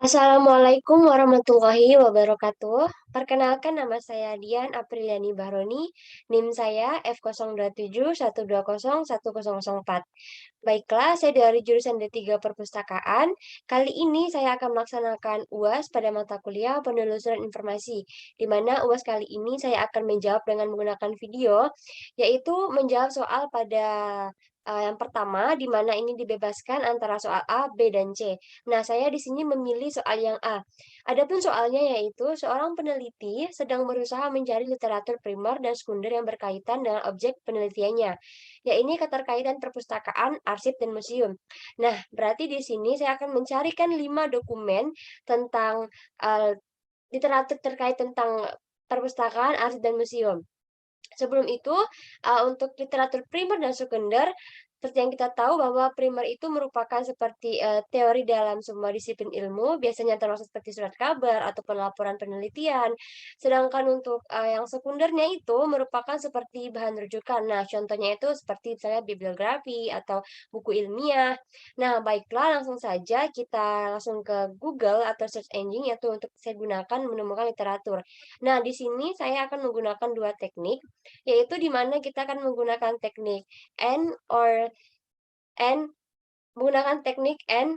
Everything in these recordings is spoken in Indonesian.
Assalamualaikum warahmatullahi wabarakatuh. Perkenalkan nama saya Dian Apriliani Bahroni. NIM saya F02712010004. Baiklah, saya dari jurusan D3 Perpustakaan. Kali ini saya akan melaksanakan UAS pada mata kuliah Penelusuran Informasi, di mana UAS kali ini saya akan menjawab dengan menggunakan video, yaitu menjawab soal pada yang pertama, di mana ini dibebaskan antara soal A, B, dan C. Nah, saya di sini memilih soal yang A. Adapun soalnya yaitu seorang peneliti sedang berusaha mencari literatur primer dan sekunder yang berkaitan dengan objek penelitiannya. Ya, ini keterkaitan perpustakaan, arsip, dan museum. Nah, berarti di sini saya akan mencarikan 5 dokumen tentang literatur terkait tentang perpustakaan, arsip, dan museum. Sebelum itu, untuk literatur primer dan sekunder, seperti yang kita tahu bahwa primer itu merupakan seperti teori dalam semua disiplin ilmu, biasanya termasuk seperti surat kabar ataupun laporan penelitian. Sedangkan untuk yang sekundernya itu merupakan seperti bahan rujukan. Nah, contohnya itu seperti misalnya bibliografi atau buku ilmiah. Nah, baiklah, langsung saja kita langsung ke Google atau search engine yaitu untuk saya gunakan menemukan literatur. Nah, di sini saya akan menggunakan dua teknik, yaitu di mana kita akan menggunakan teknik and or and menggunakan teknik and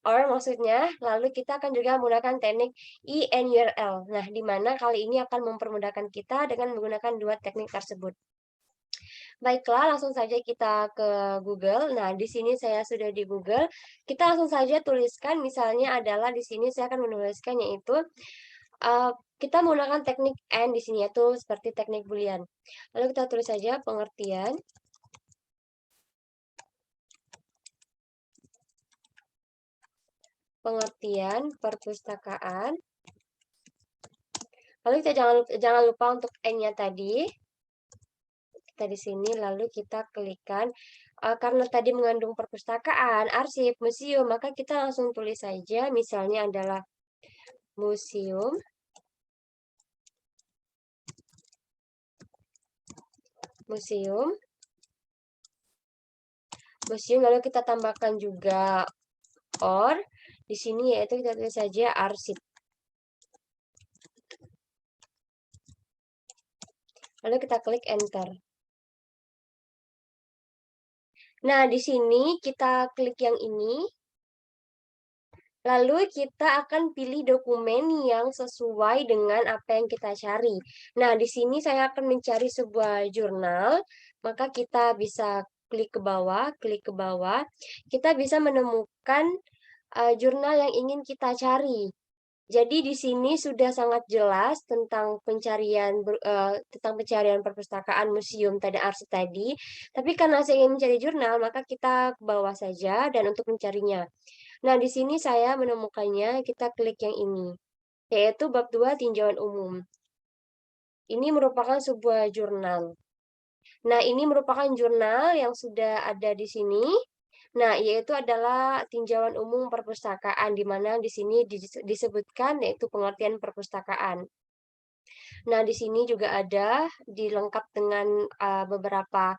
or maksudnya, lalu kita akan juga menggunakan teknik INURL. Nah, di mana kali ini akan mempermudahkan kita dengan menggunakan dua teknik tersebut. Baiklah, langsung saja kita ke Google. Nah, di sini saya sudah di Google. Kita langsung saja tuliskan, misalnya adalah di sini saya akan menuliskan yaitu uh, kita menggunakan teknik AND di sini yaitu seperti teknik Boolean. Lalu kita tulis saja pengertian perpustakaan. Lalu kita jangan lupa untuk N-nya tadi. Kita di sini lalu kita klikkan karena tadi mengandung perpustakaan, arsip, museum, maka kita langsung tulis saja misalnya adalah museum. Museum. Museum lalu kita tambahkan juga or di sini yaitu kita tulis saja arsip. Lalu kita klik enter. Nah, di sini kita klik yang ini. Lalu kita akan pilih dokumen yang sesuai dengan apa yang kita cari. Nah, di sini saya akan mencari sebuah jurnal, maka kita bisa klik ke bawah, kita bisa menemukan jurnal yang ingin kita cari. Jadi di sini sudah sangat jelas tentang pencarian perpustakaan, museum, tadi arsip tadi. Tapi karena saya ingin mencari jurnal, maka kita ke bawah saja dan untuk mencarinya. Nah, di sini saya menemukannya, kita klik yang ini, yaitu bab 2 tinjauan umum. Ini merupakan sebuah jurnal. Nah, ini merupakan jurnal yang sudah ada di sini. Nah, yaitu adalah tinjauan umum perpustakaan, di mana di sini disebutkan yaitu pengertian perpustakaan. Nah, di sini juga ada dilengkap dengan beberapa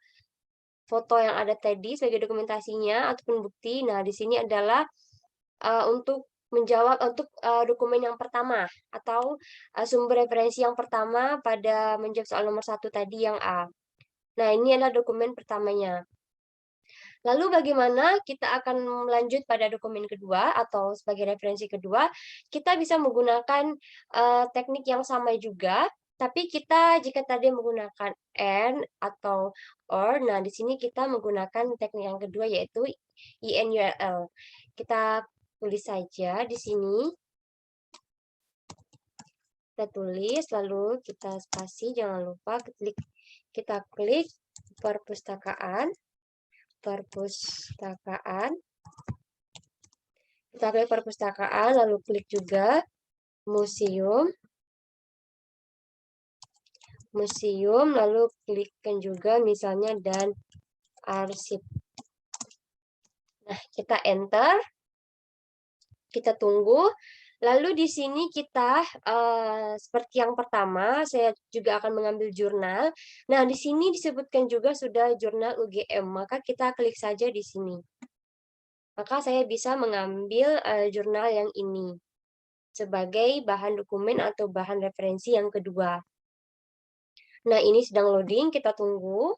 foto yang ada tadi sebagai dokumentasinya ataupun bukti. Nah, di sini adalah untuk menjawab untuk dokumen yang pertama atau sumber referensi yang pertama pada menjawab soal nomor 1 tadi yang A. Nah, ini adalah dokumen pertamanya. Lalu bagaimana kita akan melanjut pada dokumen kedua atau sebagai referensi kedua, kita bisa menggunakan teknik yang sama juga, tapi kita jika tadi menggunakan and atau or, nah di sini kita menggunakan teknik yang kedua yaitu INURL. Kita tulis saja di sini. Kita tulis, lalu kita spasi, jangan lupa kita klik perpustakaan. Kita klik perpustakaan, lalu klik juga museum, lalu klikkan juga misalnya dan arsip. Nah, kita enter, kita tunggu. Lalu di sini kita seperti yang pertama, saya juga akan mengambil jurnal. Nah, di sini disebutkan juga sudah jurnal UGM, maka kita klik saja di sini. maka saya bisa mengambil jurnal yang ini sebagai bahan dokumen atau bahan referensi yang kedua. Nah, ini sedang loading, kita tunggu.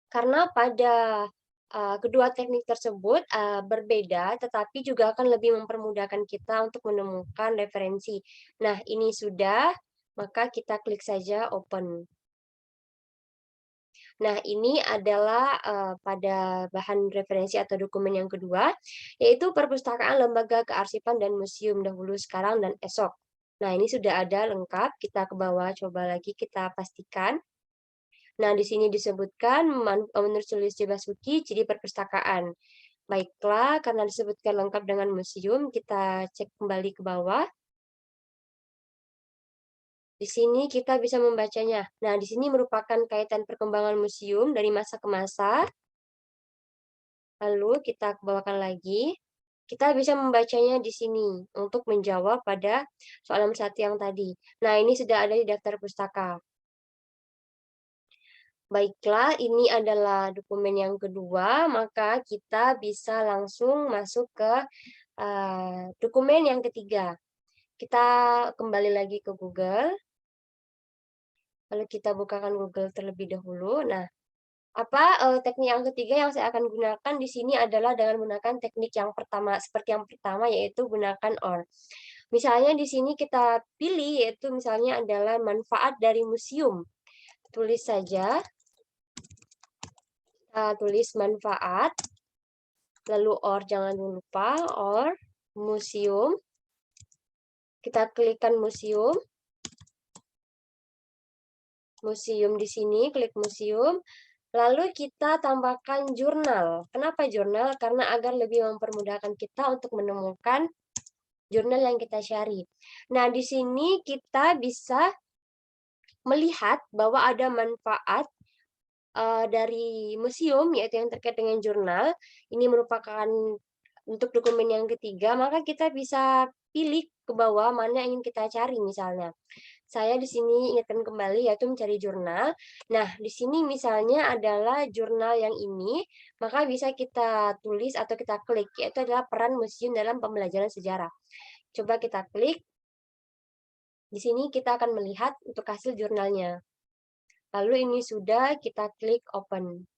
Karena pada kedua teknik tersebut berbeda, tetapi juga akan lebih mempermudahkan kita untuk menemukan referensi. Nah, ini sudah, maka kita klik saja open. Nah, ini adalah pada bahan referensi atau dokumen yang kedua, yaitu Perpustakaan Lembaga Kearsipan dan Museum dahulu, sekarang, dan esok. Nah, ini sudah ada lengkap, kita ke bawah coba lagi kita pastikan. Nah, di sini disebutkan menurut Sulistyo Basuki, ciri perpustakaan. Baiklah, karena disebutkan lengkap dengan museum, kita cek kembali ke bawah. Di sini kita bisa membacanya. Nah, di sini merupakan kaitan perkembangan museum dari masa ke masa. Lalu kita bawakan lagi. Kita bisa membacanya di sini untuk menjawab pada soalan satu yang tadi. Nah, ini sudah ada di daftar pustaka. Baiklah, ini adalah dokumen yang kedua, maka kita bisa langsung masuk ke dokumen yang ketiga. Kita kembali lagi ke Google, lalu kita bukakan Google terlebih dahulu. Nah, teknik yang ketiga yang saya akan gunakan di sini adalah dengan menggunakan teknik yang pertama, seperti yang pertama, yaitu gunakan OR. Misalnya di sini kita pilih, yaitu misalnya adalah manfaat dari museum. Tulis saja, tulis manfaat, lalu OR, jangan lupa, OR, museum. Kita klikkan museum. Museum di sini, klik museum. Lalu kita tambahkan jurnal. Kenapa jurnal? Karena agar lebih mempermudahkan kita untuk menemukan jurnal yang kita cari. Nah, di sini kita bisa melihat bahwa ada manfaat dari museum, yaitu yang terkait dengan jurnal. Ini merupakan untuk dokumen yang ketiga, maka kita bisa pilih ke bawah mana yang ingin kita cari misalnya. Saya di sini ingatkan kembali yaitu mencari jurnal. Nah, di sini misalnya adalah jurnal yang ini, maka bisa kita tulis atau kita klik, yaitu adalah peran museum dalam pembelajaran sejarah. Coba kita klik. Di sini kita akan melihat untuk hasil jurnalnya. Lalu ini sudah, kita klik open.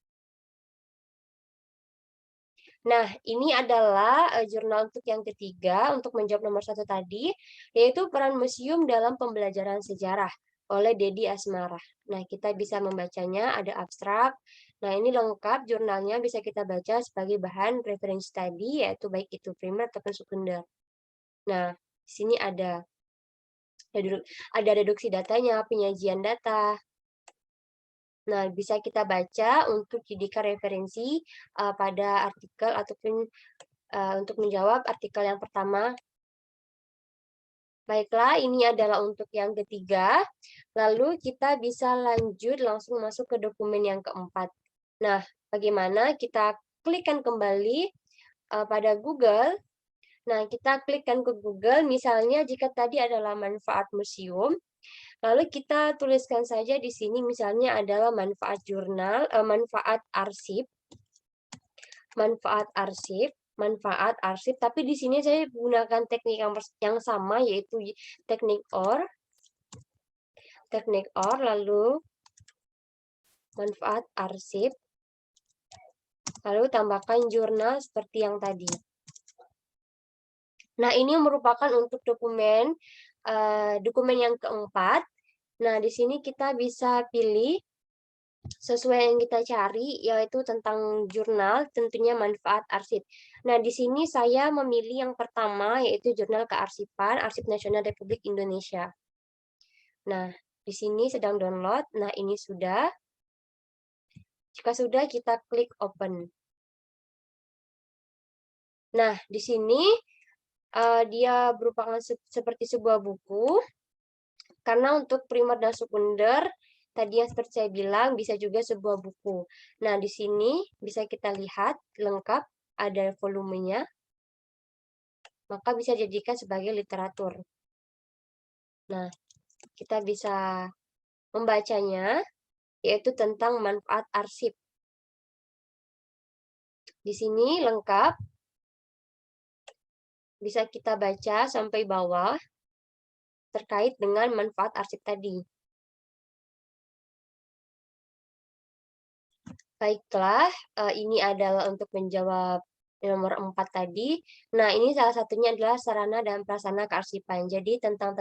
Nah, ini adalah jurnal untuk yang ketiga, untuk menjawab nomor satu tadi, yaitu peran museum dalam pembelajaran sejarah oleh Dedi Asmara. Nah, kita bisa membacanya, ada abstrak. Nah, ini lengkap jurnalnya, bisa kita baca sebagai bahan referensi tadi, yaitu baik itu primer ataupun sekunder. Nah, di sini ada reduksi datanya, penyajian data. Nah, bisa kita baca untuk jadikan referensi pada artikel ataupun untuk menjawab artikel yang pertama. Baiklah, ini adalah untuk yang ketiga. Lalu kita bisa lanjut langsung masuk ke dokumen yang keempat. Nah, bagaimana? Kita klikkan kembali pada Google. Nah, kita klikkan ke Google, misalnya jika tadi adalah manfaat museum, lalu kita tuliskan saja di sini misalnya adalah manfaat jurnal, manfaat arsip, manfaat arsip, tapi di sini saya gunakan teknik yang sama, yaitu teknik OR, lalu manfaat arsip, lalu tambahkan jurnal seperti yang tadi. Nah, ini merupakan untuk dokumen yang keempat. Nah, di sini kita bisa pilih sesuai yang kita cari, yaitu tentang jurnal, tentunya manfaat arsip. Nah, di sini saya memilih yang pertama, yaitu Jurnal Kearsipan, Arsip Nasional Republik Indonesia. Nah, di sini sedang download. Nah, ini sudah. Jika sudah, kita klik open. Nah, di sini dia merupakan seperti sebuah buku. Karena untuk primer dan sekunder, tadi yang seperti saya bilang, bisa juga sebuah buku. Nah, di sini bisa kita lihat lengkap, ada volumenya, maka bisa dijadikan sebagai literatur. Nah, kita bisa membacanya, yaitu tentang manfaat arsip. Di sini lengkap, bisa kita baca sampai bawah terkait dengan manfaat arsip tadi. Baiklah, ini adalah untuk menjawab nomor 4 tadi. Nah, ini salah satunya adalah sarana dan prasarana kearsipan. Jadi tentang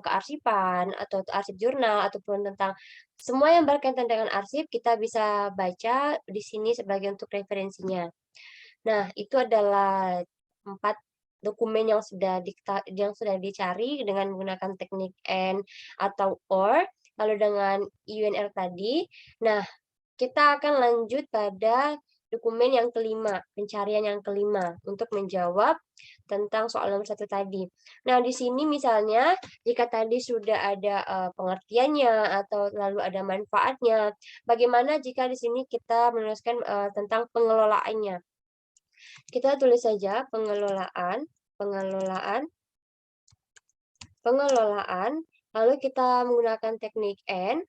kearsipan atau arsip jurnal ataupun tentang semua yang berkaitan dengan arsip kita bisa baca di sini sebagai untuk referensinya. Nah, itu adalah 4 dokumen yang sudah dicari dengan menggunakan teknik AND atau OR, lalu dengan UNR tadi. Nah, kita akan lanjut pada dokumen yang kelima, pencarian yang kelima, untuk menjawab tentang soal nomor 1 tadi. Nah, di sini misalnya, jika tadi sudah ada pengertiannya atau lalu ada manfaatnya, bagaimana jika di sini kita menuliskan tentang pengelolaannya? Kita tulis saja pengelolaan, pengelolaan, pengelolaan, lalu kita menggunakan teknik AND,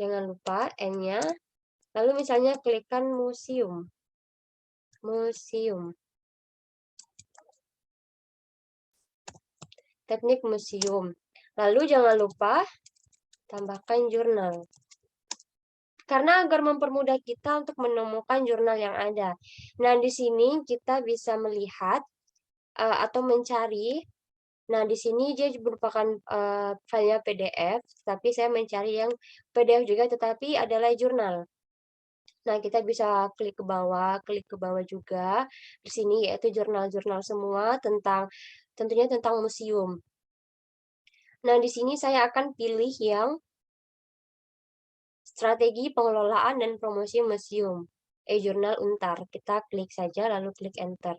jangan lupa N-nya, lalu misalnya klikkan museum, museum, teknik museum. Lalu jangan lupa tambahkan jurnal. Karena agar mempermudah kita untuk menemukan jurnal yang ada. Nah, di sini kita bisa melihat atau mencari. Nah, di sini dia merupakan filenya PDF, tapi saya mencari yang PDF juga tetapi adalah jurnal. Nah, kita bisa klik ke bawah juga. Di sini yaitu jurnal-jurnal semua tentunya tentang museum. Nah, di sini saya akan pilih yang strategi pengelolaan dan promosi museum, e-jurnal Untar. Kita klik saja lalu klik enter.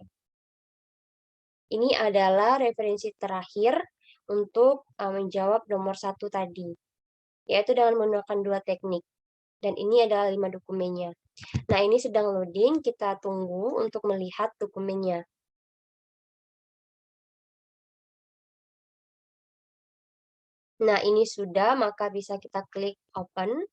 Ini adalah referensi terakhir untuk menjawab nomor 1 tadi, yaitu dengan menggunakan 2 teknik. Dan ini adalah 5 dokumennya. Nah, ini sedang loading, kita tunggu untuk melihat dokumennya. Nah, ini sudah, maka bisa kita klik open.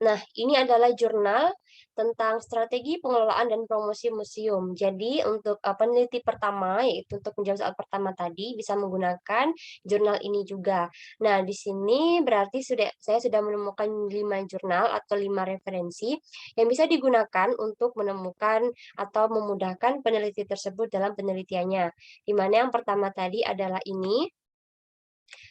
Nah, ini adalah jurnal tentang strategi pengelolaan dan promosi museum. Jadi, untuk peneliti pertama, yaitu untuk menjawab soal pertama tadi, bisa menggunakan jurnal ini juga. Nah, di sini berarti saya sudah menemukan 5 jurnal atau 5 referensi yang bisa digunakan untuk menemukan atau memudahkan peneliti tersebut dalam penelitiannya. Di mana yang pertama tadi adalah ini,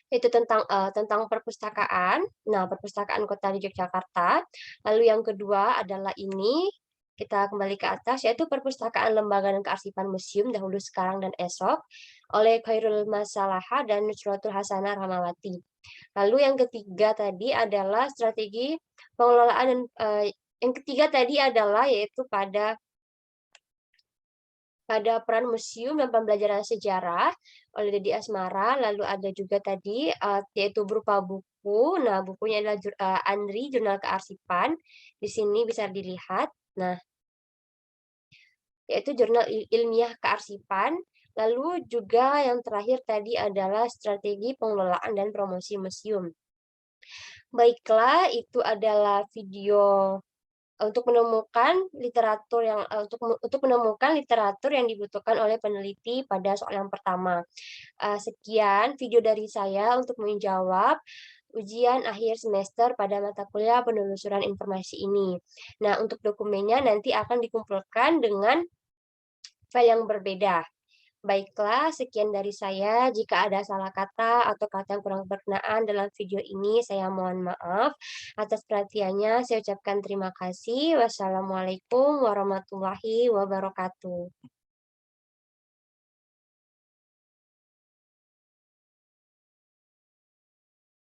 itu tentang perpustakaan. Nah, perpustakaan kota di Yogyakarta. Lalu yang kedua adalah ini, kita kembali ke atas, yaitu perpustakaan lembaga dan kearsipan museum dahulu, sekarang, dan esok oleh Khairul Masalaha dan Nusratul Hasanah Rahmawati. Lalu yang ketiga tadi adalah strategi pengelolaan dan yang ketiga tadi adalah yaitu pada peran museum dan pembelajaran sejarah oleh Dedi Asmara. Lalu ada juga tadi yaitu berupa buku. Nah, bukunya adalah Andri Jurnal Kearsipan. Di sini bisa dilihat. Nah, yaitu jurnal ilmiah kearsipan. Lalu juga yang terakhir tadi adalah strategi pengelolaan dan promosi museum. Baiklah, itu adalah video untuk menemukan literatur yang dibutuhkan oleh peneliti pada soal yang pertama. Sekian video dari saya untuk menjawab ujian akhir semester pada mata kuliah penelusuran informasi ini. Nah, untuk dokumennya nanti akan dikumpulkan dengan file yang berbeda. Baiklah, sekian dari saya. Jika ada salah kata atau kata yang kurang berkenaan dalam video ini, saya mohon maaf. Atas perhatiannya, saya ucapkan terima kasih. Wassalamualaikum warahmatullahi wabarakatuh.